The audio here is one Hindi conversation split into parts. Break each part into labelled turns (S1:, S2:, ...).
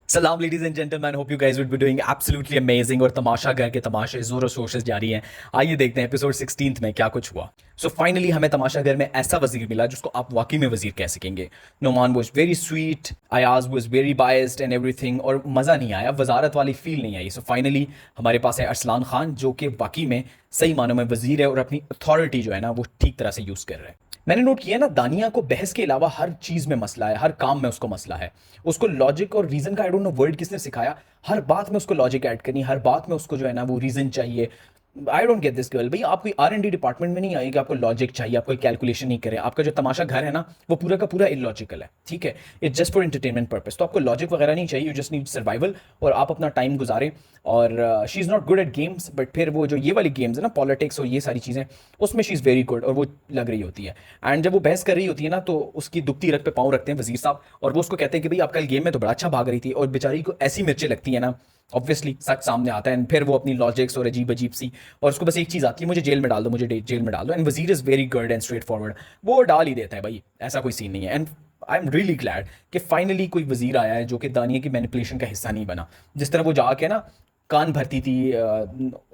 S1: सलाम ladies and gentleman, hope you guys would be doing absolutely amazing. और तमाशा घर के तमाशे जोर और शोर से जारी हैं। आइए देखते हैं एपिसोड 16 में क्या कुछ हुआ। सो फाइनली हमें तमाशा घर में ऐसा वजीर मिला जिसको आप वाकई में वजीर कह सकेंगे। Noman was very sweet, Ayaz was very biased and everything, और मज़ा नहीं आया, वजारत वाली फील नहीं आई। सो फाइनली हमारे पास है अरसलान खान, जो कि वाकई में सही मानों में वजीर है और अपनी अथॉरिटी जो है ना वो ठीक तरह से यूज़ कर रहा है। मैंने नोट किया ना, दानिया को बहस के अलावा हर चीज में मसला है, हर काम में उसको मसला है। उसको लॉजिक और रीजन का आई डोंट नो वर्ड किसने सिखाया। हर बात में उसको लॉजिक ऐड करनी, हर बात में उसको जो है ना वो रीजन चाहिए। I don't get this girl. भाई आप कोई R&D डिपार्टमेंट में नहीं आए कि आपको लॉजिक चाहिए, आप कोई कैलकुलेशन नहीं करें। आपका जो तमाशा घर है ना वो पूरा का पूरा इलॉजिकल है, ठीक है। It's just for entertainment purpose. तो आपको लॉजिक वगैरह नहीं चाहिए, यू जस्ट नीड सर्वाइवल, और आप अपना टाइम गुजारें। और she is not good at games, but फिर वो जो ये वाली गेम्स है ना, पॉलिटिक्स और ये सारी चीज़ें, उसमें शी इज़ वेरी गुड और वो लग रही होती है। एंड जब वो बहस कर रही होती है ना तो उसकी दुखती रख पे पाँव रखते हैं वजीर साहब, और वो उसको कहते हैं कि भाई आप कल गेम में तो बड़ा अच्छा भाग रही थी, और बेचारी को ऐसी मिर्चें लगती है ना, ऑब्वियसली सच सामने आता है। एंड फिर वो अपनी लॉजिक्स और अजीब अजीब सी, और उसको बस एक चीज़ आती है, मुझे जेल में डाल दो, मुझे जेल में डाल दो। एंड वजीर is very good and straight forward, वो डाल ही देता है भाई, ऐसा कोई सीन नहीं है। And I am really glad कि फाइनली कोई वजीर आया है जो कि दानिया की मैनिपुलेशन का हिस्सा नहीं बना। जिस तरह वो जाके ना कान भरती थी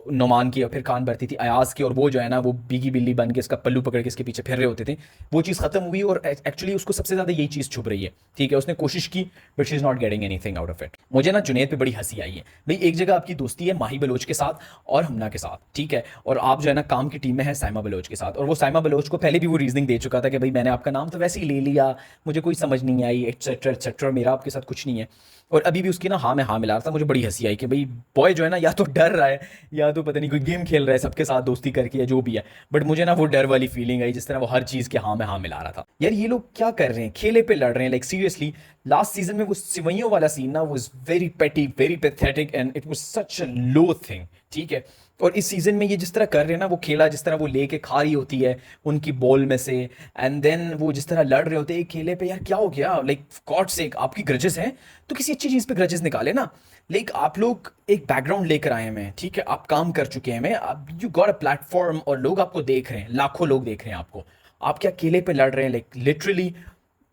S1: नोमान की, और फिर कान भरती थी अयाज की, और वो जो है ना वो बीगी बिल्ली बन के इसका पल्लू पकड़ के इसके पीछे फिर रहे होते थे, वो चीज़ खत्म हुई। और एक्चुअली उसको सबसे ज़्यादा यही चीज़ छुप रही है, ठीक है। उसने कोशिश की but she is not getting anything out of it. मुझे ना जुनैद पे बड़ी हंसी आई है। भाई एक जगह आपकी दोस्ती है माही बलोच के साथ और हमना के साथ, ठीक है, और आप जो है ना काम की टीम में है साइमा बलोच के साथ, और वो साइमा बलोच को पहले भी वो रीजनिंग दे चुका था कि भाई मैंने आपका नाम तो वैसे ही ले लिया, मुझे कोई समझ नहीं आई, एटसेट्रा एटसेट्रा, मेरा आपके साथ कुछ नहीं है। और अभी भी उसकी ना हाँ में हाँ मिला रहा था। मुझे बड़ी हंसी आई कि भाई बॉय जो है ना या तो डर रहा है, या तो पता नहीं कोई गेम खेल रहा है सबके साथ दोस्ती करके, या जो भी है। बट मुझे ना वो डर वाली फीलिंग आई, जिस तरह वो हर चीज़ के हाँ में हाँ मिला रहा था। यार ये लोग क्या कर रहे हैं, खेले पे लड़ रहे हैं, लाइक सीरियसली। लास्ट सीजन में वो सिवैयों वाला सीन ना वाज वेरी पेटी, very pathetic, and it was such a low thing, ठीक है। और इस सीजन में ये जिस तरह कर रहे हैं ना, वो खेला जिस तरह वो लेके खा रही होती है उनकी बॉल में से, एंड देन वो जिस तरह लड़ रहे होते हैं खेले पे, यार क्या हो गया। लाइक गॉड सेक, आपकी ग्रजेस हैं तो किसी अच्छी चीज़ पे ग्रजेस निकाले ना। लाइक आप लोग एक बैकग्राउंड लेकर आए हैं, ठीक है, आप काम कर चुके हैं, मैं यू गॉट अ प्लेटफॉर्म, और लोग आपको देख रहे हैं, लाखों लोग देख रहे हैं आपको। आप क्या अकेले पे लड़ रहे हैं, लाइक लिटरली।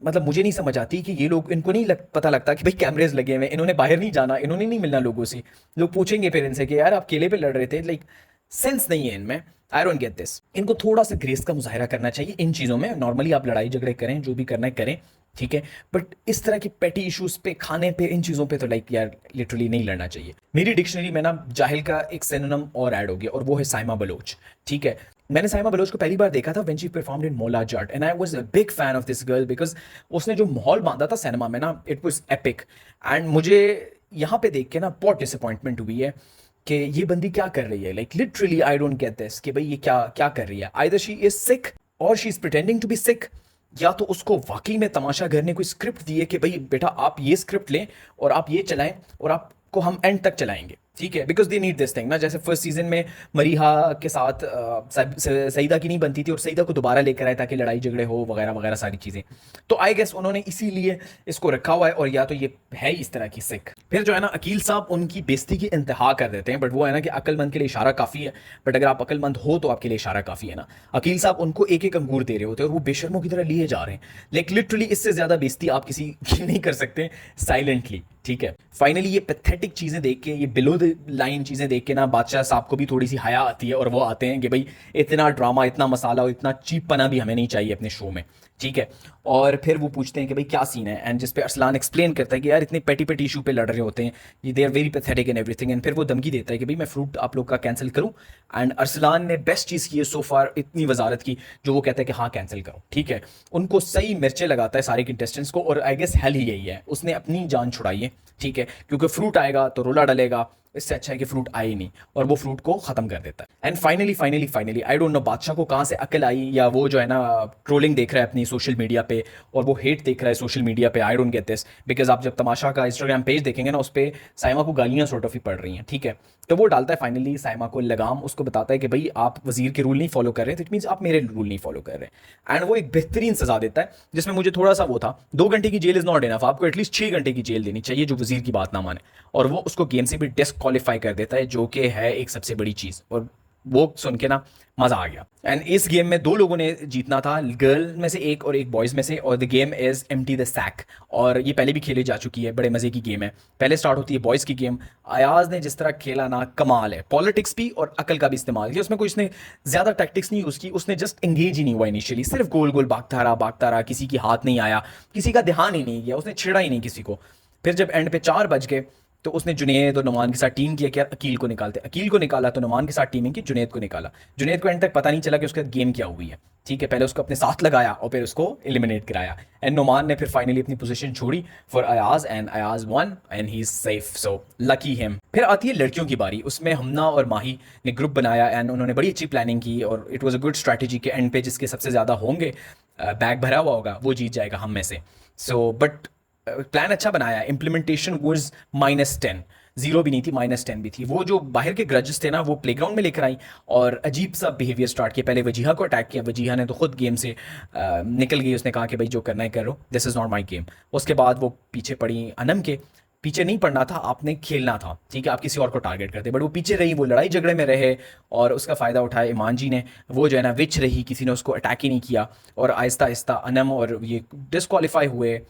S1: मतलब मुझे नहीं समझ आती कि ये लोग, इनको नहीं पता लगता कि भाई कैमरेज लगे हुए हैं, इन्होंने बाहर नहीं जाना, इन्होंने नहीं मिलना लोगों से। लोग पूछेंगे फिर इनसे कि यार आप अकेले पे लड़ रहे थे, लाइक सेंस नहीं है इनमें। I don't get this. इनको थोड़ा सा ग्रेस का मुजाहरा करना चाहिए इन चीज़ों में। नॉर्मली आप लड़ाई झगड़े करें, जो भी करना है करें, ठीक है, बट इस तरह की पेटी इश्यूज पे, खाने पे, इन चीज़ों पे तो लाइक यार लिटरली नहीं लड़ना चाहिए। मेरी डिक्शनरी में ना जाहिल का एक सिनोनिम और ऐड हो गया, और वो है साइमा बलोच, ठीक है। मैंने साइमा बलोच को पहली बार देखा था when she performed in Maula Jatt, and I was a big fan of this girl, because उसने जो माहौल बांधा था सिनेमा में ना, इट वाज एपिक। एंड मुझे यहाँ पे देख के ना बहुत डिसअपॉइंटमेंट हुई है कि ये बंदी क्या कर रही है। Like literally I don't get this कि भाई ये क्या क्या कर रही है। आइदर शी इज सिक और she is pretending to be sick, या तो उसको वाकई में तमाशा घर ने कोई स्क्रिप्ट दी है कि भाई बेटा आप ये स्क्रिप्ट लें और आप ये चलाएं, और आपको हम एंड तक चलाएंगे, ठीक है, because they need this thing ना। जैसे फर्स्ट सीजन में मरीहा के साथ सईदा की नहीं बनती थी, और सईदा को दोबारा लेकर आए ताकि लड़ाई झगड़े हो वगैरह वगैरह सारी चीज़ें। तो आई गेस उन्होंने इसीलिए इसको रखा हुआ है, और या तो ये है इस तरह की सिख। फिर जो है ना अकील साहब उनकी बेइज्जती की इंतहा कर देते हैं, बट वो है ना कि अक्लमंद के लिए इशारा काफ़ी है, बट अगर आप अक्लमंद हो तो आपके लिए इशारा काफ़ी है ना। अकील साहब उनको एक एक अंगूर दे रहे होते हैं, और वो बेशर्मों की तरह लिए जा रहे हैं। लाइक लिटरली इससे ज़्यादा बेइज्जती आप किसी की नहीं कर सकते साइलेंटली, ठीक है। फाइनली ये पैथेटिक चीज़ें देख के, ये बिलो द लाइन चीज़ें देख के ना बादशाह साहब को भी थोड़ी सी हया आती है, और वो आते हैं कि भाई इतना ड्रामा, इतना मसाला और इतना चीप पना भी हमें नहीं चाहिए अपने शो में, ठीक है। और फिर वो पूछते हैं कि भाई क्या सीन है, एंड जिस पे अरसलान एक्सप्लेन करता है कि यार इतने पेटी पेटी इशू पे लड़ रहे होते हैं, ये they are very pathetic and everything. And फिर वो धमकी देता है कि भाई मैं फ्रूट आप लोग का कैंसिल करूं। एंड अरसलान ने बेस्ट चीज़ की है सो फार, इतनी वजारत की, जो वो कहता है कि हाँ कैंसिल करो, ठीक है। उनको सही मिर्चें लगाता है सारे कंटेस्टेंट्स को, और आई गेस हेल ही यही है, उसने अपनी जान छुड़ाई है, ठीक है, क्योंकि फ्रूट आएगा तो रोला डलेगा। इससे अच्छा है कि फ्रूट आए ही नहीं, और वो फ्रूट को खत्म कर देता है। And finally finally finally I don't know बादशाह को कहाँ से अकल आई, या वो जो है ना ट्रोलिंग देख रहा है अपनी सोशल मीडिया पे, और वो हेट देख रहा है सोशल मीडिया पे। I don't get this, because आप जब तमाशा का इंस्टाग्राम पेज देखेंगे ना, उस पर साइमा को गालियाँ सॉर्ट ऑफ ही पड़ रही हैं, ठीक है। तो वो डालता है फाइनली साइमा को लगाम, उसको बताता है कि भाई आप वजीर के रूल नहीं फॉलो कर रहे, तो इट मीन्स आप मेरे रूल नहीं फॉलो कर रहे। एंड वो एक बेहतरीन सजा देता है, जिसमें मुझे थोड़ा सा वो था, 2 घंटे की जेल इज नॉट इनफ, आपको एटलीस्ट 6 घंटे की जेल देनी चाहिए जो वजीर की बात ना माने। और वो उसको गेम से भी डिस्क्वालीफाई कर देता है, जो कि है एक सबसे बड़ी चीज़। और वो सुन के ना मज़ा आ गया। एंड इस गेम में दो लोगों ने जीतना था, गर्ल में से एक और एक बॉयज़ में से, और the game is empty the sack. और ये पहले भी खेली जा चुकी है, बड़े मज़े की गेम है। पहले स्टार्ट होती है बॉयज़ की गेम। अयाज ने जिस तरह खेला ना, कमाल है। पॉलिटिक्स भी और अकल का भी इस्तेमाल किया उसमें, कोई उसने ज़्यादा टैक्टिक्स नहीं यूज़ की, उसने जस्ट एंगेज ही नहीं हुआ इनिशियली, सिर्फ गोल गोल भागता रहा, किसी की हाथ नहीं आया, किसी का ध्यान ही नहीं गया, उसने छेड़ा ही नहीं किसी को। फिर जब एंड पे 4 बज गए तो उसने जुनेद और नुमान के साथ टीम किया कि यार अकील को निकालते, अकील को निकाला तो नुमान के साथ टीमिंग की, जुनेद को निकाला। जुनेद को एंड तक पता नहीं चला कि उसके गेम क्या हुई है, ठीक है। पहले उसको अपने साथ लगाया और फिर उसको एलिमिनेट कराया, एंड नुमान ने फिर फाइनली अपनी पोजीशन छोड़ी for Ayaz, and Ayaz one and he is safe, so lucky him. फिर आती है लड़कियों की बारी। उसमें हमना और माही ने ग्रुप बनाया एंड उन्होंने बड़ी अच्छी प्लानिंग की, और it was a good strategy के एंड पे जिसके सबसे ज़्यादा होंगे बैग भरा हुआ होगा वो जीत जाएगा हम में से। सो बट प्लान अच्छा बनाया, इम्प्लीमेंटेशन वॉज -10, 0 भी नहीं थी, -10 भी थी। वो जो बाहर के ग्रजेस थे ना वो प्लेग्राउंड में लेकर आई और अजीब सा बिहेवियर स्टार्ट किया। पहले वजीहा को अटैक किया, वजीहा ने तो खुद गेम से निकल गई, उसने कहा कि भाई जो करना है करो, this is not my game. उसके बाद वो पीछे पड़ी अनम के। पीछे नहीं पड़ना था, आपने खेलना था, ठीक है, आप किसी और को टारगेट करते, बट वो पीछे रही, वो लड़ाई झगड़े में रहे और उसका फ़ायदा उठाया ईमान जी ने। वो जो है ना विच रही, किसी ने उसको अटैक ही नहीं किया, और आहिस्ता आहिस्ता अनम और ये डिसक्वालीफाई हुए।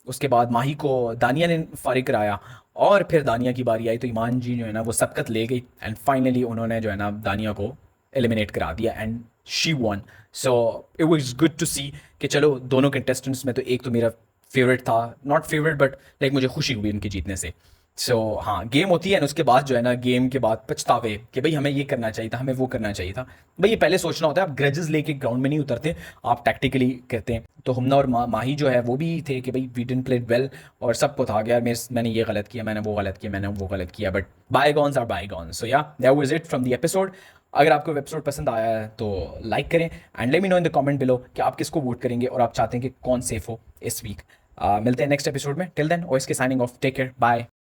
S1: उसके बाद माही को दानिया ने फारिग कराया, और फिर दानिया की बारी आई तो ईमान जी जो है ना वो सबकत ले गई, एंड फाइनली उन्होंने जो है ना दानिया को एलिमिनेट करा दिया and she won. So it was good to see कि चलो दोनों कंटेस्टेंट्स में तो एक तो मेरा फेवरेट था, नॉट फेवरेट बट लाइक मुझे खुशी हुई उनके जीतने से। सो हाँ, गेम होती है ना, उसके बाद जो है ना गेम के बाद पछतावे कि भाई हमें ये करना चाहिए था, हमें वो करना चाहिए था। भाई ये पहले सोचना होता है, आप ग्रजेस लेके ग्राउंड में नहीं उतरते, आप टैक्टिकली करते हैं। तो हमना और माही जो है वो भी थे कि भाई वी डिडंट प्ले वेल, और सबको था कि यार मैंने ये गलत किया, मैंने वो गलत किया, मैंने वो गलत किया, बट बायगॉन्स आर बायगॉन्स। सो या that was it from the episode. अगर आपको एपिसोड पसंद आया है तो लाइक करें and let me know in the comment below कि आप किसको वोट करेंगे और आप चाहते हैं कि कौन सेफ हो इस वीक। मिलते हैं नेक्स्ट एपिसोड में, टिल देन ओएस के signing off, take care, bye.